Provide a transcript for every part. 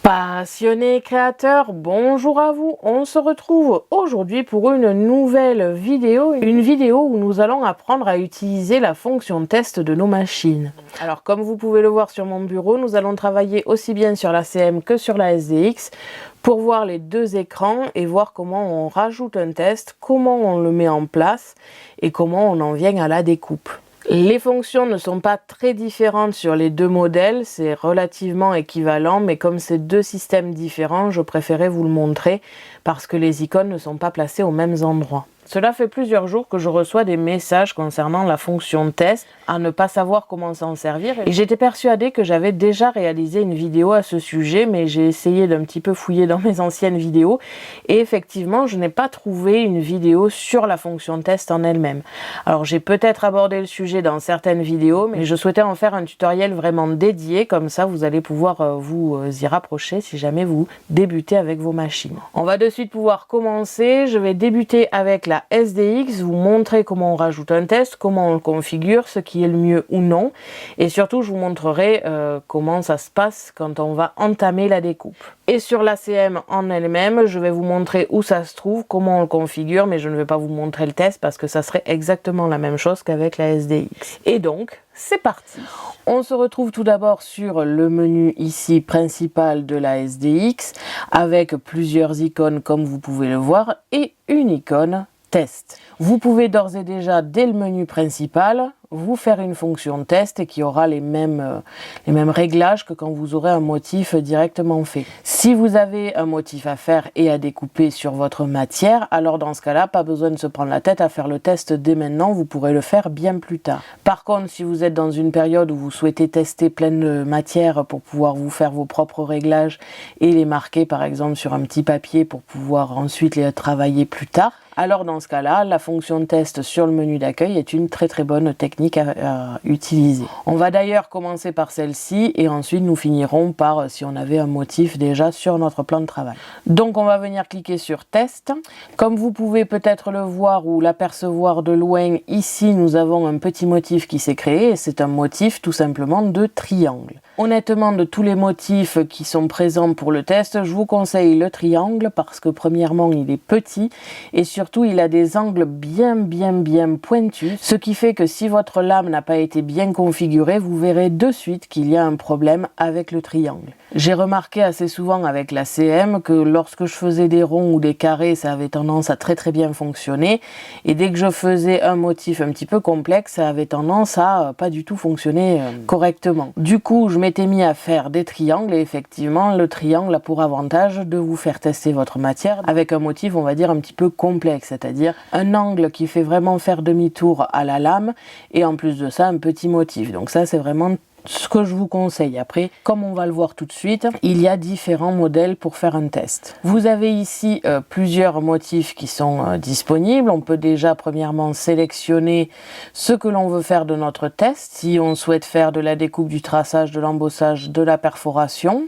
Passionnés créateurs, bonjour à vous. On se retrouve aujourd'hui pour une nouvelle vidéo, où nous allons apprendre à utiliser la fonction test de nos machines. Alors comme vous pouvez le voir sur mon bureau, nous allons travailler aussi bien sur la CM que sur la SDX pour voir les deux écrans et voir comment on rajoute un test, comment on le met en place et comment on en vient à la découpe. Les fonctions ne sont pas très différentes sur les deux modèles, c'est relativement équivalent, mais comme c'est deux systèmes différents, je préférais vous le montrer parce que les icônes ne sont pas placées aux mêmes endroits. Cela fait plusieurs jours que je reçois des messages concernant la fonction test, à ne pas savoir comment s'en servir. Et j'étais persuadée que j'avais déjà réalisé une vidéo à ce sujet, mais j'ai essayé d'un petit peu fouiller dans mes anciennes vidéos. Et effectivement, je n'ai pas trouvé une vidéo sur la fonction test en elle-même. Alors j'ai peut-être abordé le sujet dans certaines vidéos, mais je souhaitais en faire un tutoriel vraiment dédié. Comme ça, vous allez pouvoir vous y rapprocher si jamais vous débutez avec vos machines. On va de suite pouvoir commencer. Je vais débuter avec la SDX, vous montrer comment on rajoute un test, comment on le configure, ce qui est le mieux ou non, et surtout je vous montrerai comment ça se passe quand on va entamer la découpe. Et sur la CM en elle-même, je vais vous montrer où ça se trouve, comment on le configure, mais je ne vais pas vous montrer le test parce que ça serait exactement la même chose qu'avec la SDX. Et donc, c'est parti. On se retrouve tout d'abord sur le menu ici principal de la SDX avec plusieurs icônes comme vous pouvez le voir et une icône test. Vous pouvez d'ores et déjà, dès le menu principal, vous faire une fonction test qui aura les mêmes réglages que quand vous aurez un motif directement fait. Si vous avez un motif à faire et à découper sur votre matière, alors dans ce cas-là, pas besoin de se prendre la tête à faire le test dès maintenant, vous pourrez le faire bien plus tard. Par contre, si vous êtes dans une période où vous souhaitez tester plein de matières pour pouvoir vous faire vos propres réglages et les marquer par exemple sur un petit papier pour pouvoir ensuite les travailler plus tard, alors dans ce cas-là, la fonction test sur le menu d'accueil est une très bonne technique à utiliser. On va d'ailleurs commencer par celle-ci et ensuite nous finirons par si on avait un motif déjà sur notre plan de travail. Donc on va venir cliquer sur test. Comme vous pouvez peut-être le voir ou l'apercevoir de loin, ici nous avons un petit motif qui s'est créé et c'est un motif tout simplement de triangle. Honnêtement, de tous les motifs qui sont présents pour le test, je vous conseille le triangle parce que premièrement il est petit et surtout il a des angles bien pointus, ce qui fait que si votre lame n'a pas été bien configurée, vous verrez de suite qu'il y a un problème avec le triangle. J'ai remarqué assez souvent avec la CM que lorsque je faisais des ronds ou des carrés, ça avait tendance à très bien fonctionner et dès que je faisais un motif un petit peu complexe, ça avait tendance à pas du tout fonctionner correctement. Du coup, je m'étais mis à faire des triangles et effectivement, le triangle a pour avantage de vous faire tester votre matière avec un motif, on va dire, un petit peu complexe, c'est-à-dire un angle qui fait vraiment faire demi-tour à la lame et en plus de ça, un petit motif. Donc ça, c'est vraiment ce que je vous conseille. Après, comme on va le voir tout de suite, il y a différents modèles pour faire un test. Vous avez ici plusieurs motifs qui sont disponibles. On peut déjà premièrement sélectionner ce que l'on veut faire de notre test. Si on souhaite faire de la découpe, du traçage, de l'embossage, de la perforation.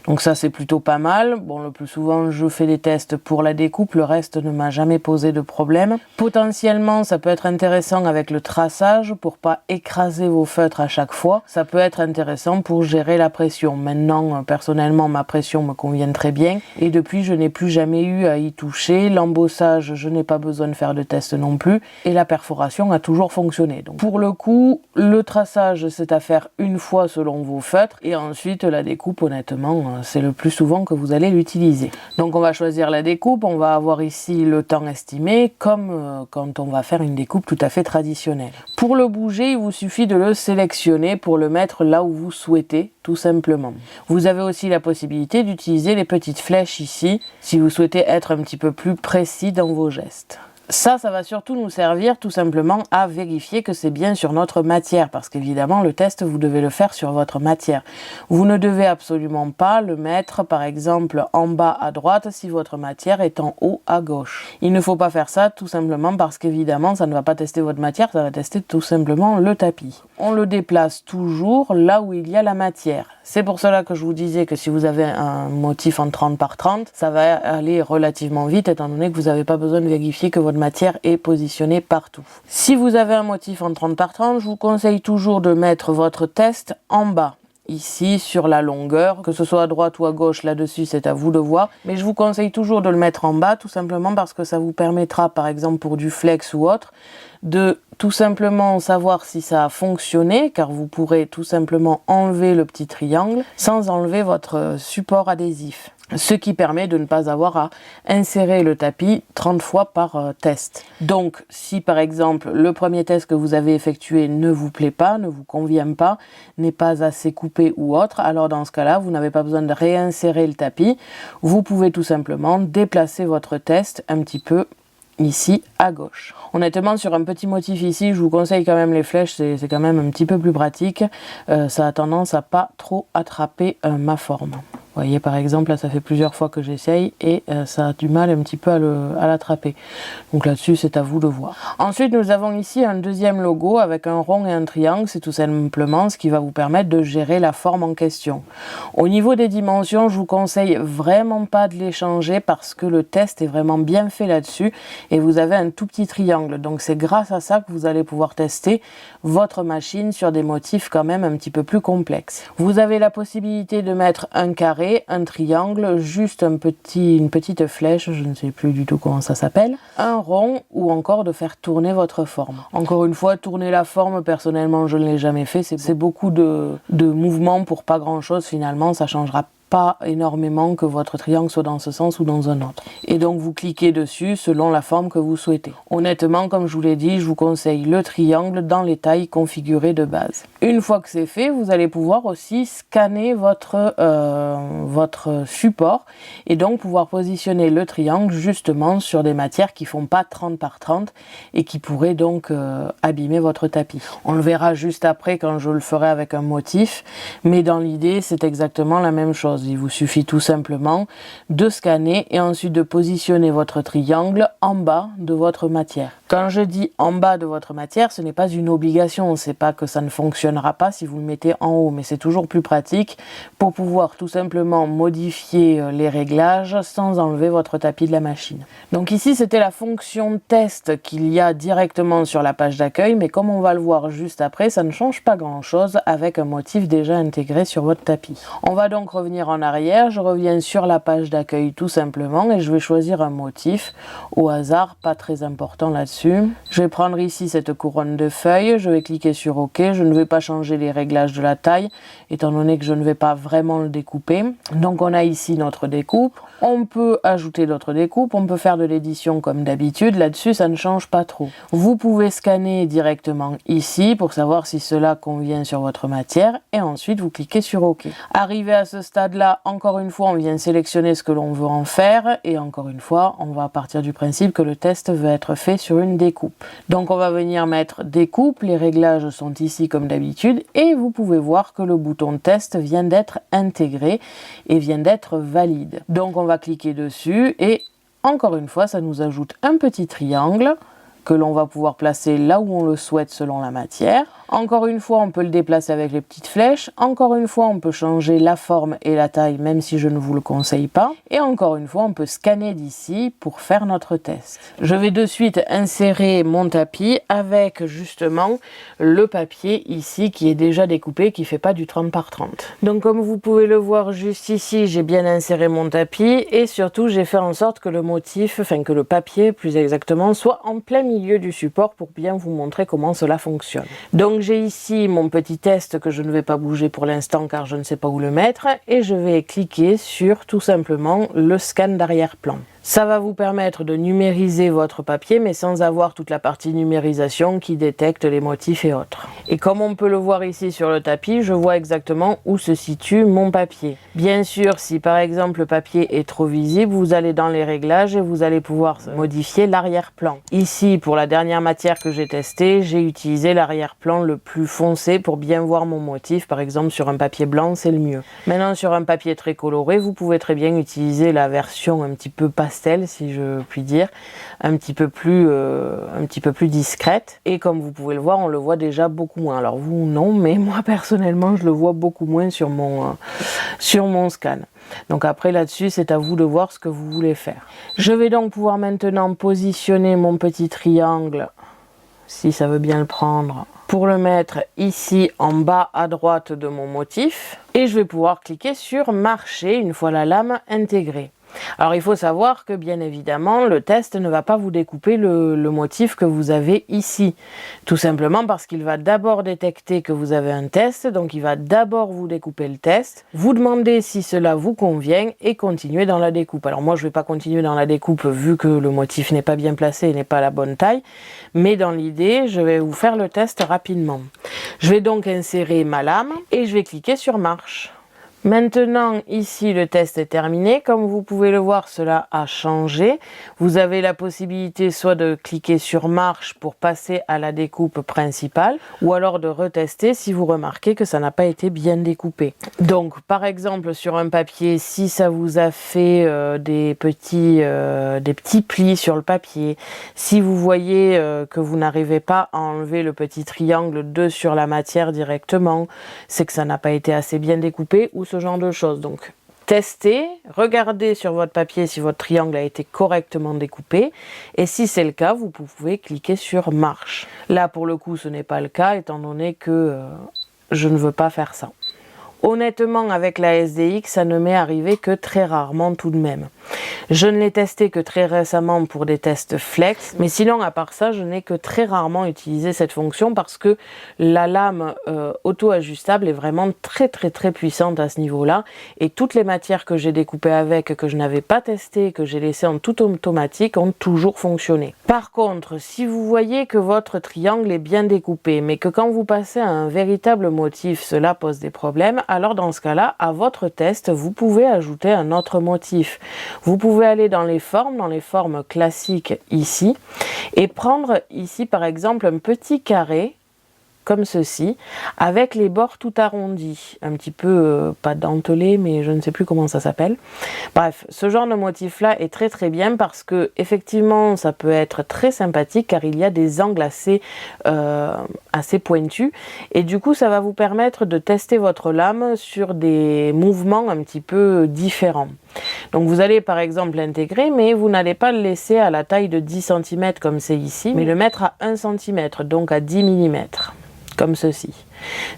Donc ça c'est plutôt pas mal. Bon, le plus souvent je fais des tests pour la découpe, le reste ne m'a jamais posé de problème. Potentiellement ça peut être intéressant avec le traçage pour pas écraser vos feutres à chaque fois. Ça peut être intéressant pour gérer la pression. Maintenant personnellement ma pression me convient très bien et depuis je n'ai plus jamais eu à y toucher. L'embossage je n'ai pas besoin de faire de test non plus et la perforation a toujours fonctionné. Donc pour le coup le traçage c'est à faire une fois selon vos feutres et ensuite la découpe honnêtement c'est le plus souvent que vous allez l'utiliser. Donc on va choisir la découpe, on va avoir ici le temps estimé comme quand on va faire une découpe tout à fait traditionnelle. Pour le bouger, il vous suffit de le sélectionner pour le mettre là où vous souhaitez, tout simplement. Vous avez aussi la possibilité d'utiliser les petites flèches ici si vous souhaitez être un petit peu plus précis dans vos gestes. Ça va surtout nous servir tout simplement à vérifier que c'est bien sur notre matière parce qu'évidemment le test vous devez le faire sur votre matière. Vous ne devez absolument pas le mettre par exemple en bas à droite si votre matière est en haut à gauche. Il ne faut pas faire ça tout simplement parce qu'évidemment ça ne va pas tester votre matière, ça va tester tout simplement le tapis. On le déplace toujours là où il y a la matière. C'est pour cela que je vous disais que si vous avez un motif en 30 par 30, ça va aller relativement vite étant donné que vous n'avez pas besoin de vérifier que votre matière est positionnée partout. Si vous avez un motif en 30 par 30, je vous conseille toujours de mettre votre test en bas. ici sur la longueur, que ce soit à droite ou à gauche, là-dessus c'est à vous de voir, mais je vous conseille toujours de le mettre en bas, tout simplement parce que ça vous permettra, par exemple pour du flex ou autre, de tout simplement savoir si ça a fonctionné, car vous pourrez tout simplement enlever le petit triangle sans enlever votre support adhésif. Ce qui permet de ne pas avoir à insérer le tapis 30 fois par test. Donc, si par exemple le premier test que vous avez effectué ne vous plaît pas, ne vous convient pas, n'est pas assez coupé ou autre, alors dans ce cas-là, vous n'avez pas besoin de réinsérer le tapis. Vous pouvez tout simplement déplacer votre test un petit peu ici à gauche. Honnêtement, sur un petit motif ici, je vous conseille quand même les flèches, c'est quand même un petit peu plus pratique. Ça a tendance à pas trop attraper ma forme. Vous voyez par exemple, là ça fait plusieurs fois que j'essaye et ça a du mal un petit peu à l'attraper. Donc là-dessus, c'est à vous de voir. Ensuite, nous avons ici un deuxième logo avec un rond et un triangle. C'est tout simplement ce qui va vous permettre de gérer la forme en question. Au niveau des dimensions, je vous conseille vraiment pas de les changer parce que le test est vraiment bien fait là-dessus et vous avez un tout petit triangle. Donc c'est grâce à ça que vous allez pouvoir tester votre machine sur des motifs quand même un petit peu plus complexes. Vous avez la possibilité de mettre un carré, un triangle, juste une petite flèche, je ne sais plus du tout comment ça s'appelle, un rond ou encore de faire tourner votre forme. Encore une fois, tourner la forme, personnellement je ne l'ai jamais fait, c'est beaucoup de mouvements pour pas grand chose finalement, ça changera pas énormément que votre triangle soit dans ce sens ou dans un autre. Et donc vous cliquez dessus selon la forme que vous souhaitez. Honnêtement, comme je vous l'ai dit, je vous conseille le triangle dans les tailles configurées de base. Une fois que c'est fait, vous allez pouvoir aussi scanner votre support et donc pouvoir positionner le triangle justement sur des matières qui font pas 30 par 30 et qui pourraient donc abîmer votre tapis. On le verra juste après quand je le ferai avec un motif, mais dans l'idée c'est exactement la même chose. Il vous suffit tout simplement de scanner et ensuite de positionner votre triangle en bas de votre matière. Quand je dis en bas de votre matière, ce n'est pas une obligation, c'est pas que ça ne fonctionnera pas si vous le mettez en haut, mais c'est toujours plus pratique pour pouvoir tout simplement modifier les réglages sans enlever votre tapis de la machine. Donc ici, c'était la fonction test qu'il y a directement sur la page d'accueil, mais comme on va le voir juste après, ça ne change pas grand-chose avec un motif déjà intégré sur votre tapis. On va donc revenir en arrière, je reviens sur la page d'accueil tout simplement et je vais choisir un motif au hasard, pas très important là-dessus. Je vais prendre ici cette couronne de feuilles, je vais cliquer sur OK, je ne vais pas changer les réglages de la taille étant donné que je ne vais pas vraiment le découper. Donc on a ici notre découpe, on peut ajouter d'autres découpes, on peut faire de l'édition comme d'habitude, là-dessus ça ne change pas trop. Vous pouvez scanner directement ici pour savoir si cela convient sur votre matière et ensuite vous cliquez sur OK. Arrivé à ce stade-là, encore une fois on vient sélectionner ce que l'on veut en faire et encore une fois on va partir du principe que le test veut être fait sur une découpe. Donc on va venir mettre découpe, les réglages sont ici comme d'habitude et vous pouvez voir que le bouton test vient d'être intégré et vient d'être valide. Donc on va cliquer dessus et encore une fois ça nous ajoute un petit triangle que l'on va pouvoir placer là où on le souhaite selon la matière. Encore une fois, on peut le déplacer avec les petites flèches. Encore une fois, on peut changer la forme et la taille, même si je ne vous le conseille pas. Et encore une fois, on peut scanner d'ici pour faire notre test. Je vais de suite insérer mon tapis avec justement le papier ici qui est déjà découpé, qui ne fait pas du 30 par 30. Donc comme vous pouvez le voir juste ici, j'ai bien inséré mon tapis et surtout j'ai fait en sorte que le motif, enfin que le papier plus exactement, soit en plein milieu du support pour bien vous montrer comment cela fonctionne. Donc j'ai ici mon petit test que je ne vais pas bouger pour l'instant car je ne sais pas où le mettre et je vais cliquer sur tout simplement le scan d'arrière-plan. Ça va vous permettre de numériser votre papier mais sans avoir toute la partie numérisation qui détecte les motifs et autres. Et comme on peut le voir ici sur le tapis, je vois exactement où se situe mon papier. Bien sûr, si par exemple le papier est trop visible, vous allez dans les réglages et vous allez pouvoir modifier l'arrière-plan. Ici, pour la dernière matière que j'ai testée, j'ai utilisé l'arrière-plan le plus foncé pour bien voir mon motif. Par exemple, sur un papier blanc, c'est le mieux. Maintenant, sur un papier très coloré, vous pouvez très bien utiliser la version un petit peu pastel, si je puis dire, un petit peu plus discrète. Et comme vous pouvez le voir, on le voit déjà beaucoup moins. Alors vous, non, mais moi personnellement, je le vois beaucoup moins sur mon scan. Donc après là-dessus, c'est à vous de voir ce que vous voulez faire. Je vais donc pouvoir maintenant positionner mon petit triangle si ça veut bien le prendre, pour le mettre ici en bas à droite de mon motif. Et je vais pouvoir cliquer sur marcher une fois la lame intégrée. Alors il faut savoir que bien évidemment le test ne va pas vous découper le motif que vous avez ici, tout simplement parce qu'il va d'abord détecter que vous avez un test, donc il va d'abord vous découper le test, vous demander si cela vous convient et continuer dans la découpe. Alors moi je ne vais pas continuer dans la découpe vu que le motif n'est pas bien placé et n'est pas à la bonne taille, mais dans l'idée je vais vous faire le test rapidement. Je vais donc insérer ma lame et je vais cliquer sur marche. Maintenant, ici, le test est terminé. Comme vous pouvez le voir, cela a changé. Vous avez la possibilité soit de cliquer sur marche pour passer à la découpe principale, ou alors de retester si vous remarquez que ça n'a pas été bien découpé. Donc, par exemple, sur un papier, si ça vous a fait des petits plis sur le papier, si vous voyez que vous n'arrivez pas à enlever le petit triangle sur la matière directement, c'est que ça n'a pas été assez bien découpé, ou ce genre de choses. Donc testez, regardez sur votre papier si votre triangle a été correctement découpé et si c'est le cas, vous pouvez cliquer sur marche. Là pour le coup ce n'est pas le cas étant donné que je ne veux pas faire ça. Honnêtement, avec la SDX, ça ne m'est arrivé que très rarement tout de même. Je ne l'ai testé que très récemment pour des tests flex, mais sinon, à part ça, je n'ai que très rarement utilisé cette fonction parce que la lame auto-ajustable est vraiment très puissante à ce niveau-là. Et toutes les matières que j'ai découpées avec, que je n'avais pas testées, que j'ai laissées en tout automatique, ont toujours fonctionné. Par contre, si vous voyez que votre triangle est bien découpé, mais que quand vous passez à un véritable motif, cela pose des problèmes, alors dans ce cas-là, à votre test, vous pouvez ajouter un autre motif. Vous pouvez aller dans les formes classiques ici, et prendre ici par exemple un petit carré, comme ceci, avec les bords tout arrondis, un petit peu, pas dentelé, mais je ne sais plus comment ça s'appelle. Bref, ce genre de motif-là est très bien parce que effectivement, ça peut être très sympathique car il y a des angles assez pointus et du coup, ça va vous permettre de tester votre lame sur des mouvements un petit peu différents. Donc vous allez par exemple l'intégrer, mais vous n'allez pas le laisser à la taille de 10 cm comme c'est ici, mais le mettre à 1 cm, donc à 10 mm. Comme ceci.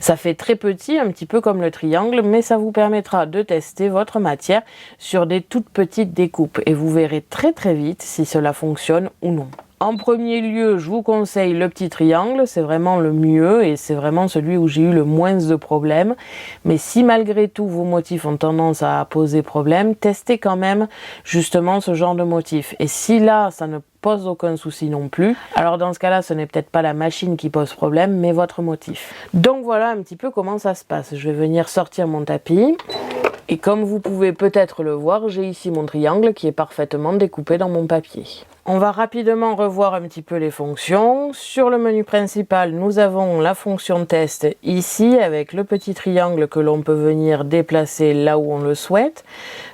Ça fait très petit, un petit peu comme le triangle, mais ça vous permettra de tester votre matière sur des toutes petites découpes et vous verrez très vite si cela fonctionne ou non. En premier lieu, je vous conseille le petit triangle, c'est vraiment le mieux et c'est vraiment celui où j'ai eu le moins de problèmes. Mais si malgré tout vos motifs ont tendance à poser problème, testez quand même justement ce genre de motif. Et si là, ça ne pose aucun souci non plus, alors dans ce cas-là, ce n'est peut-être pas la machine qui pose problème, mais votre motif. Donc voilà un petit peu comment ça se passe. Je vais venir sortir mon tapis. Et comme vous pouvez peut-être le voir, j'ai ici mon triangle qui est parfaitement découpé dans mon papier. On va rapidement revoir un petit peu les fonctions. Sur le menu principal, nous avons la fonction test ici avec le petit triangle que l'on peut venir déplacer là où on le souhaite,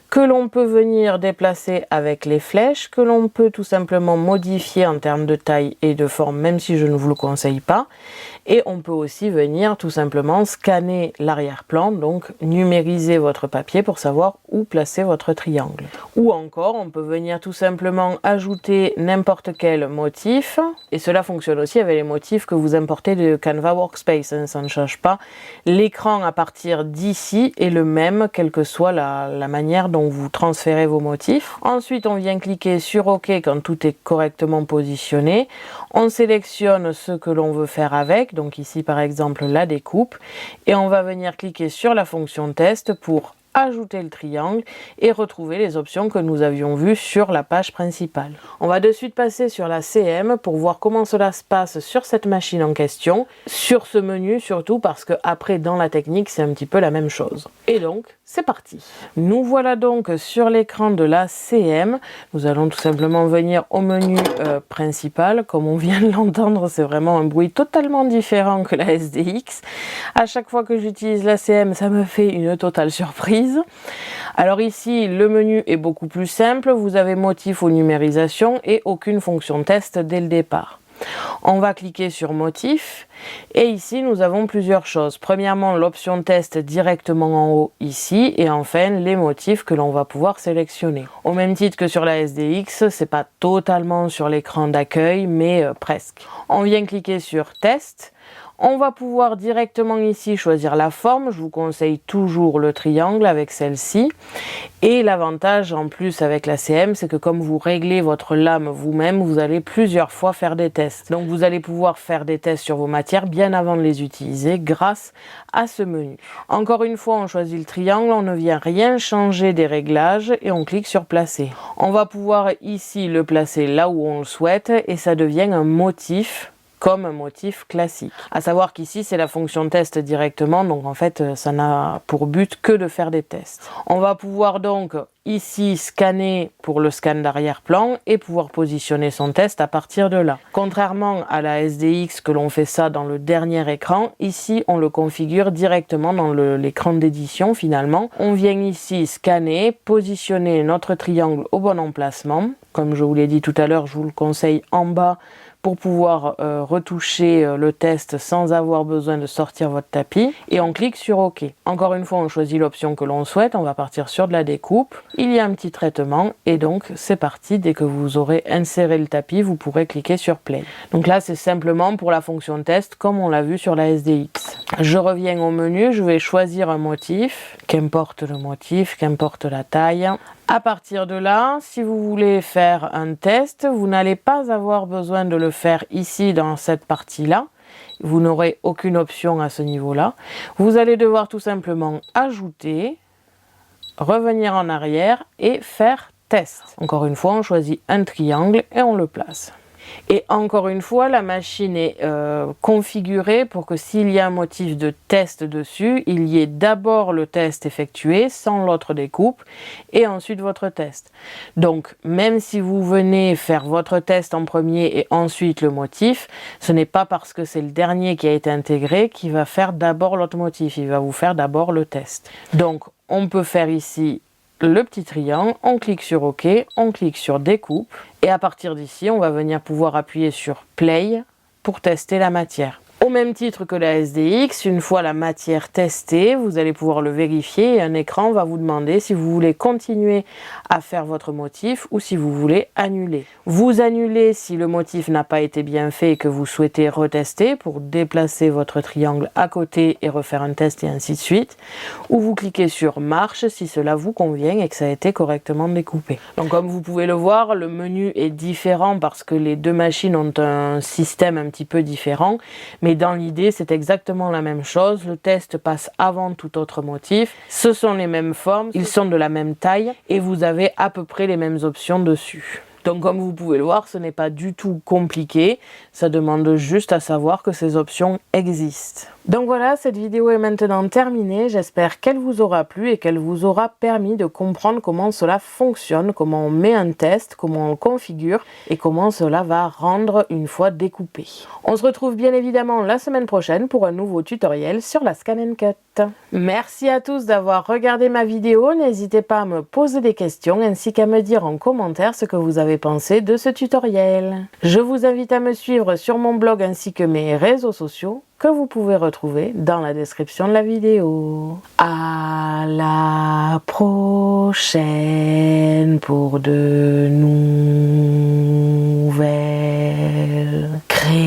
que l'on peut venir déplacer avec les flèches, que l'on peut tout simplement modifier en termes de taille et de forme, même si je ne vous le conseille pas. Et on peut aussi venir tout simplement scanner l'arrière-plan, donc numériser votre papier pour savoir où placer votre triangle. Ou encore, on peut venir tout simplement ajouter n'importe quel motif, et cela fonctionne aussi avec les motifs que vous importez de Canva Workspace, hein, ça ne change pas. L'écran à partir d'ici est le même, quelle que soit la manière dont vous transférez vos motifs. Ensuite, on vient cliquer sur OK quand tout est correctement positionné. On sélectionne ce que l'on veut faire avec, donc ici par exemple la découpe, et on va venir cliquer sur la fonction test pour ajouter le triangle et retrouver les options que nous avions vues sur la page principale. On va de suite passer sur la CM pour voir comment cela se passe sur cette machine en question, sur ce menu surtout parce que après dans la technique c'est un petit peu la même chose. Et donc c'est parti. Nous voilà donc sur l'écran de la CM. Nous allons tout simplement venir au menu principal. Comme on vient de l'entendre, c'est vraiment un bruit totalement différent que la SDX. À chaque fois que j'utilise la CM, ça me fait une totale surprise. Alors ici, le menu est beaucoup plus simple. Vous avez motif ou numérisation et aucune fonction test dès le départ. On va cliquer sur motif et ici nous avons plusieurs choses. Premièrement, l'option test directement en haut ici et enfin les motifs que l'on va pouvoir sélectionner. Au même titre que sur la SDX, c'est pas totalement sur l'écran d'accueil mais presque. On vient cliquer sur test. On va pouvoir directement ici choisir la forme. Je vous conseille toujours le triangle avec celle-ci. Et l'avantage en plus avec la CM, c'est que comme vous réglez votre lame vous-même, vous allez plusieurs fois faire des tests. Donc vous allez pouvoir faire des tests sur vos matières bien avant de les utiliser grâce à ce menu. Encore une fois, on choisit le triangle, on ne vient rien changer des réglages et on clique sur placer. On va pouvoir ici le placer là où on le souhaite et ça devient un motif comme un motif classique. À savoir qu'ici c'est la fonction test directement, donc en fait ça n'a pour but que de faire des tests. On va pouvoir donc ici scanner pour le scan d'arrière-plan et pouvoir positionner son test à partir de là. Contrairement à la SDX que l'on fait ça dans le dernier écran, ici on le configure directement dans l'écran d'édition finalement. On vient ici scanner, positionner notre triangle au bon emplacement. Comme je vous l'ai dit tout à l'heure, je vous le conseille en bas pour pouvoir retoucher le test sans avoir besoin de sortir votre tapis et on clique sur OK. Encore une fois, on choisit l'option que l'on souhaite, on va partir sur de la découpe. Il y a un petit traitement et donc c'est parti. Dès que vous aurez inséré le tapis, vous pourrez cliquer sur Play. Donc là, c'est simplement pour la fonction test comme on l'a vu sur la SDX. Je reviens au menu, je vais choisir un motif, qu'importe le motif, qu'importe la taille. À partir de là, si vous voulez faire un test, vous n'allez pas avoir besoin de le faire ici dans cette partie-là. Vous n'aurez aucune option à ce niveau-là. Vous allez devoir tout simplement ajouter, revenir en arrière et faire test. Encore une fois, on choisit un triangle et on le place. Et encore une fois, la machine est configurée pour que s'il y a un motif de test dessus, il y ait d'abord le test effectué sans l'autre découpe et ensuite votre test. Donc, même si vous venez faire votre test en premier et ensuite le motif, ce n'est pas parce que c'est le dernier qui a été intégré qu'il va faire d'abord l'autre motif, il va vous faire d'abord le test. Donc, on peut faire ici le petit triangle, on clique sur OK, on clique sur découpe et à partir d'ici, on va venir pouvoir appuyer sur Play pour tester la matière. Au même titre que la SDX, une fois la matière testée, vous allez pouvoir le vérifier et un écran va vous demander si vous voulez continuer à faire votre motif ou si vous voulez annuler. Vous annulez si le motif n'a pas été bien fait et que vous souhaitez retester pour déplacer votre triangle à côté et refaire un test et ainsi de suite. Ou vous cliquez sur marche si cela vous convient et que ça a été correctement découpé. Donc comme vous pouvez le voir, le menu est différent parce que les deux machines ont un système un petit peu différent. Mais dans l'idée, c'est exactement la même chose. Le test passe avant tout autre motif. Ce sont les mêmes formes, ils sont de la même taille et vous avez à peu près les mêmes options dessus. Donc comme vous pouvez le voir, ce n'est pas du tout compliqué. Ça demande juste à savoir que ces options existent. Donc voilà, cette vidéo est maintenant terminée. J'espère qu'elle vous aura plu et qu'elle vous aura permis de comprendre comment cela fonctionne, comment on met un test, comment on le configure et comment cela va rendre une fois découpé. On se retrouve bien évidemment la semaine prochaine pour un nouveau tutoriel sur la Scan & Cut. Merci à tous d'avoir regardé ma vidéo. N'hésitez pas à me poser des questions ainsi qu'à me dire en commentaire ce que vous avez pensé de ce tutoriel. Je vous invite à me suivre sur mon blog ainsi que mes réseaux sociaux que vous pouvez retrouver dans la description de la vidéo. À la prochaine pour de nouvelles créations.